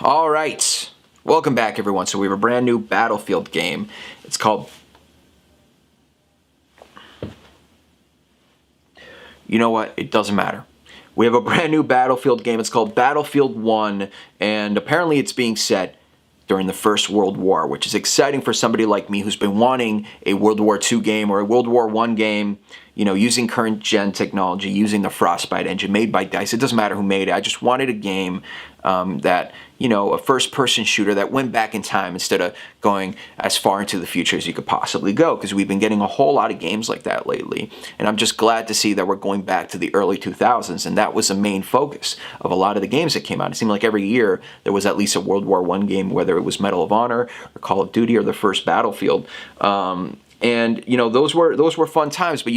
All right, welcome back everyone. So we have a brand new Battlefield game. It's called, you know what, it doesn't matter. We have a brand new Battlefield game. It's called Battlefield 1, and apparently it's being set during the First World War, which is exciting for somebody like me who's been wanting a World War II game or a World War I game, you know, using current gen technology, using the Frostbite engine made by DICE. It doesn't matter who made it. I just wanted a game that, you know, a first-person shooter that went back in time instead of going as far into the future as you could possibly go, because we've been getting a whole lot of games like that lately. And I'm just glad to see that we're going back to the early 2000s, and that was the main focus of a lot of the games that came out. It seemed like every year there was at least a World War I game, whether it was Medal of Honor or Call of Duty or the first Battlefield. And you know, those were fun times, but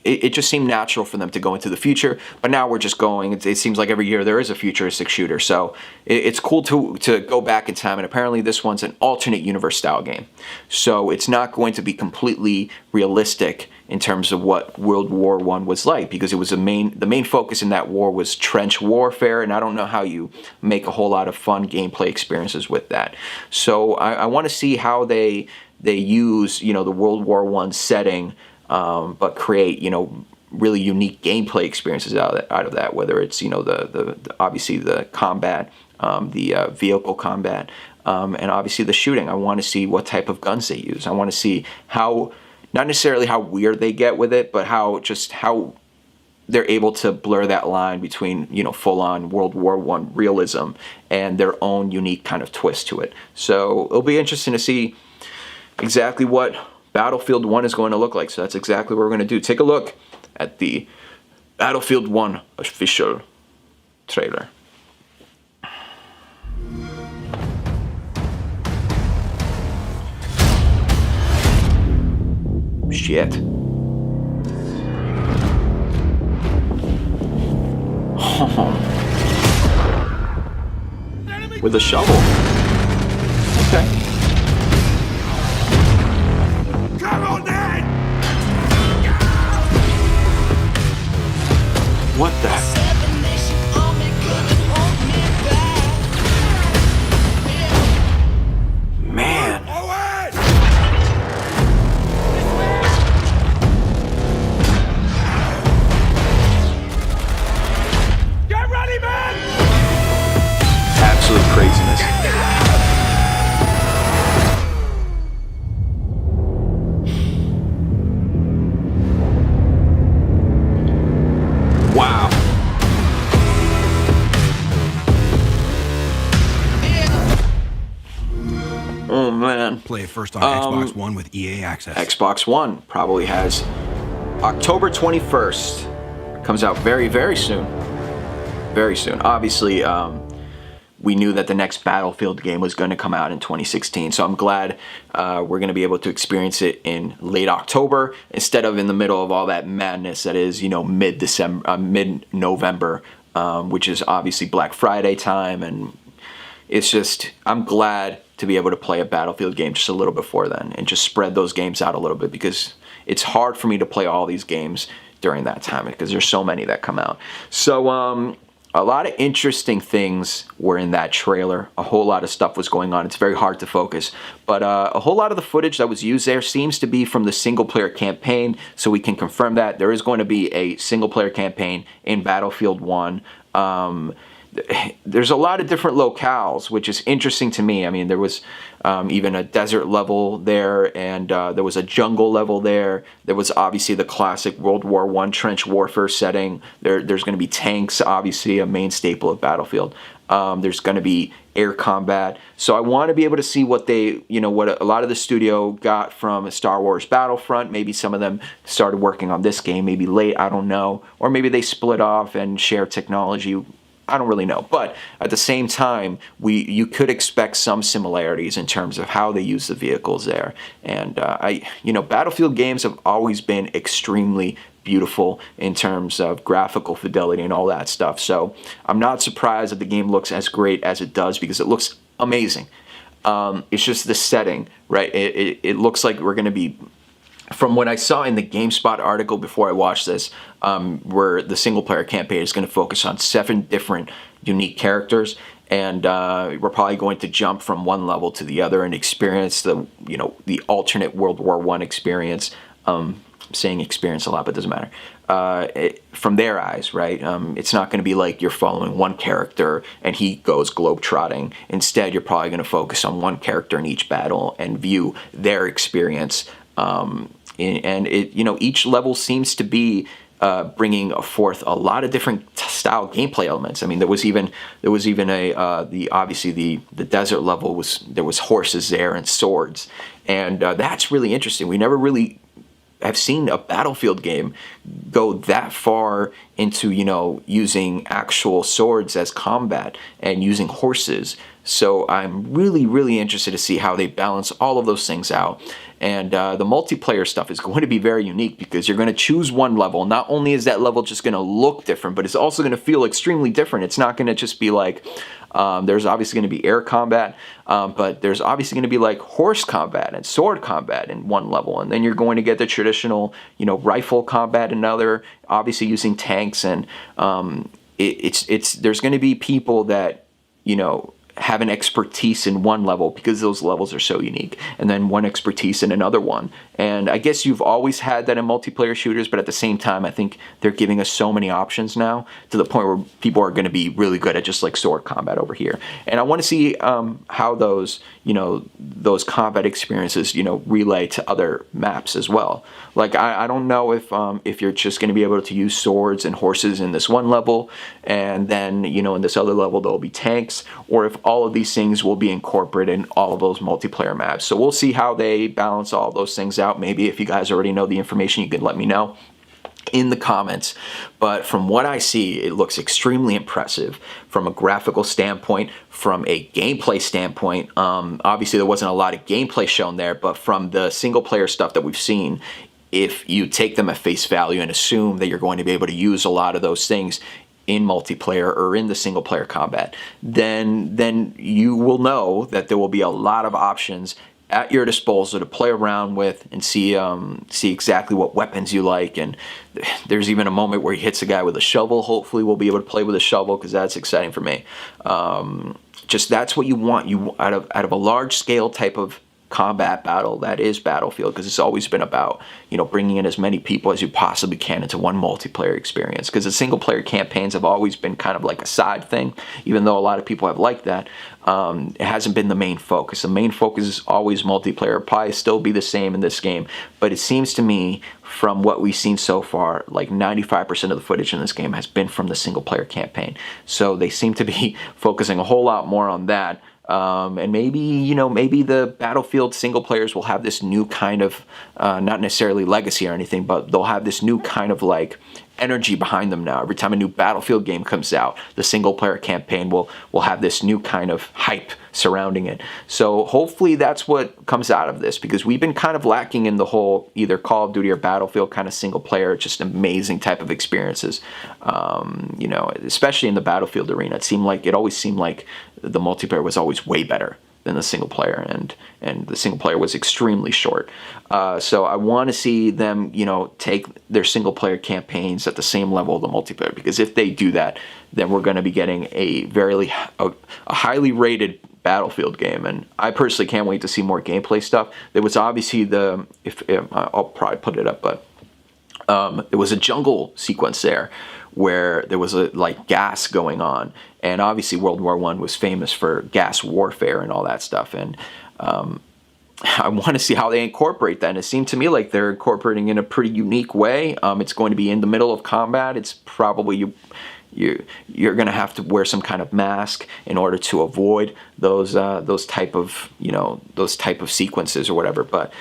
it just seemed natural for them to go into the future. But now we're just going, it seems like every year there is a futuristic shooter. So it's cool to go back in time, and apparently this one's an alternate universe style game. So it's not going to be completely realistic in terms of what World War I was like, because it was the main focus in that war was trench warfare, and I don't know how you make a whole lot of fun gameplay experiences with that. So I want to see how they use, you know, the World War I setting, but create, you know, really unique gameplay experiences out of that. Whether it's, you know, the obviously the combat, the vehicle combat, and obviously the shooting. I want to see what type of guns they use. I want to see how, not necessarily how weird they get with it, but how they're able to blur that line between, you know, full-on World War I realism and their own unique kind of twist to it. So it'll be interesting to see exactly what Battlefield 1 is going to look like. So that's exactly what we're going to do. Take a look at the Battlefield 1 official trailer. Shit. With a shovel. Okay. What the? Man. Get ready, man! Absolute craziness. Wow. Oh man. Play it first on Xbox One with EA Access. Xbox One probably has October 21st. Comes out very, very soon. Very soon. Obviously, we knew that the next Battlefield game was going to come out in 2016, so I'm glad we're going to be able to experience it in late October instead of in the middle of all that madness that is, you know, mid-November, which is obviously Black Friday time, and it's just, I'm glad to be able to play a Battlefield game just a little before then and just spread those games out a little bit, because it's hard for me to play all these games during that time because there's so many that come out. So a lot of interesting things were in that trailer. A whole lot of stuff was going on. It's very hard to focus. But a whole lot of the footage that was used there seems to be from the single-player campaign, so we can confirm that. There is going to be a single-player campaign in Battlefield 1. There's a lot of different locales, which is interesting to me. I mean, there was even a desert level there, and there was a jungle level there. There was obviously the classic World War I trench warfare setting. There's going to be tanks, obviously a main staple of Battlefield. There's going to be air combat. So I want to be able to see what they, you know, what a lot of the studio got from Star Wars Battlefront. Maybe some of them started working on this game, maybe late, I don't know. Or maybe they split off and share technology. I don't really know, but at the same time, you could expect some similarities in terms of how they use the vehicles there. And Battlefield games have always been extremely beautiful in terms of graphical fidelity and all that stuff. So I'm not surprised that the game looks as great as it does, because it looks amazing. It's just the setting, right? It looks like we're going to be from what I saw in the GameSpot article before I watched this, where the single player campaign is going to focus on 7 different unique characters, and we're probably going to jump from one level to the other and experience the alternate World War I experience. I'm saying experience a lot, but it doesn't matter. From their eyes, right? It's not going to be like you're following one character and he goes globetrotting. Instead, you're probably going to focus on one character in each battle and view their experience. And each level seems to be bringing forth a lot of different style gameplay elements. I mean, there was even the desert level there was horses there and swords, and that's really interesting. We never really have seen a Battlefield game go that far into using actual swords as combat and using horses. So I'm really, really interested to see how they balance all of those things out. And the multiplayer stuff is going to be very unique because you're going to choose one level. Not only is that level just going to look different, but it's also going to feel extremely different. It's not going to just be like, there's obviously going to be air combat, but there's obviously going to be like horse combat and sword combat in one level. And then you're going to get the traditional, rifle combat in another, obviously using tanks. And there's going to be people that, have an expertise in one level because those levels are so unique, and then one expertise in another one. And I guess you've always had that in multiplayer shooters, but at the same time, I think they're giving us so many options now to the point where people are going to be really good at just like sword combat over here. And I want to see how those combat experiences relay to other maps as well. Like I don't know if you're just going to be able to use swords and horses in this one level, and then in this other level there'll be tanks, or if all of these things will be incorporated in all of those multiplayer maps. So we'll see how they balance all those things out. Maybe if you guys already know the information, you can let me know in the comments. But from what I see, it looks extremely impressive from a graphical standpoint, from a gameplay standpoint. Obviously there wasn't a lot of gameplay shown there, but from the single player stuff that we've seen, if you take them at face value and assume that you're going to be able to use a lot of those things in multiplayer or in the single player combat, then you will know that there will be a lot of options at your disposal to play around with and see exactly what weapons you like. And there's even a moment where he hits a guy with a shovel. Hopefully we'll be able to play with a shovel because that's exciting for me. Just that's what you want. You out of a large scale type of combat battle that is Battlefield, because it's always been about bringing in as many people as you possibly can into one multiplayer experience, because the single player campaigns have always been kind of like a side thing, even though a lot of people have liked that. It hasn't been the main focus. The main focus is always multiplayer. It'll probably still be the same in this game, but it seems to me from what we've seen so far, like 95% of the footage in this game has been from the single player campaign. So they seem to be focusing a whole lot more on that. And maybe the Battlefield single players will have this new kind of, not necessarily legacy or anything, but they'll have this new kind of like energy behind them now. Every time a new Battlefield game comes out, the single player campaign will have this new kind of hype surrounding it. So hopefully that's what comes out of this, because we've been kind of lacking in the whole either Call of Duty or Battlefield kind of single player, just amazing type of experiences. Especially in the Battlefield arena, it always seemed like the multiplayer was always way better than the single player, and the single player was extremely short. So I want to see them, take their single player campaigns at the same level of the multiplayer, because if they do that, then we're going to be getting a highly rated Battlefield game. And I personally can't wait to see more gameplay stuff. There was obviously I'll probably put it up, but there was a jungle sequence there where there was gas going on, and obviously World War I was famous for gas warfare and all that stuff, and I want to see how they incorporate that. And it seemed to me like they're incorporating in a pretty unique way. It's going to be in the middle of combat. It's probably you're going to have to wear some kind of mask in order to avoid those type of sequences or whatever. But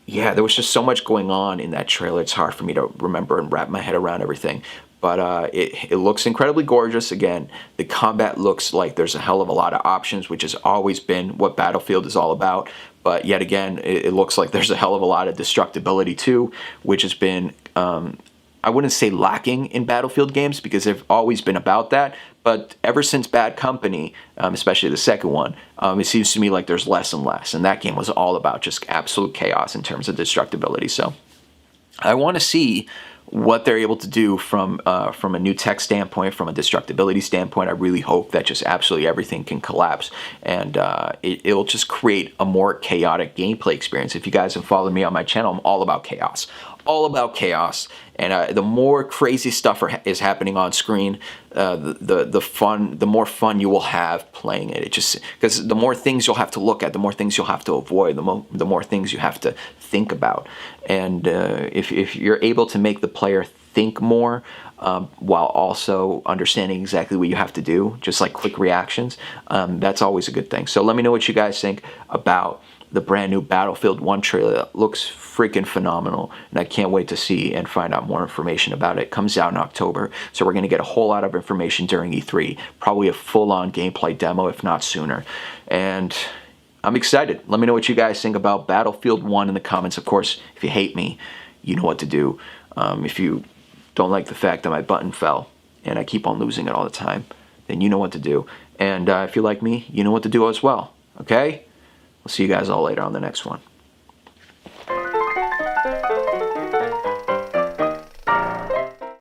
yeah, there was just so much going on in that trailer. It's hard for me to remember and wrap my head around everything. But it looks incredibly gorgeous. Again, the combat looks like there's a hell of a lot of options, which has always been what Battlefield is all about. But yet again, it looks like there's a hell of a lot of destructibility too, which has been I wouldn't say lacking in Battlefield games because they've always been about that. But ever since Bad Company, especially the second one, it seems to me like there's less and less. And that game was all about just absolute chaos in terms of destructibility. So I want to see what they're able to do from a new tech standpoint, from a destructibility standpoint. I really hope that just absolutely everything can collapse, and it'll just create a more chaotic gameplay experience. If you guys have followed me on my channel, I'm all about chaos. All about chaos, and the more crazy stuff is happening on screen, the more fun you will have playing it. It just because the more things you'll have to look at, the more things you'll have to avoid, the more things you have to think about. And if you're able to make the player think more while also understanding exactly what you have to do, just like quick reactions, that's always a good thing. So let me know what you guys think about the brand new Battlefield 1 trailer. That looks freaking phenomenal, and I can't wait to see and find out more information about it. It comes out in October, so we're going to get a whole lot of information during E3, probably a full-on gameplay demo, if not sooner. And I'm excited. Let me know what you guys think about Battlefield 1 in the comments. Of course, if you hate me, you know what to do. If you don't like the fact that my button fell and I keep on losing it all the time, then you know what to do. And if you like me, you know what to do as well. Okay? We'll see you guys all later on the next one.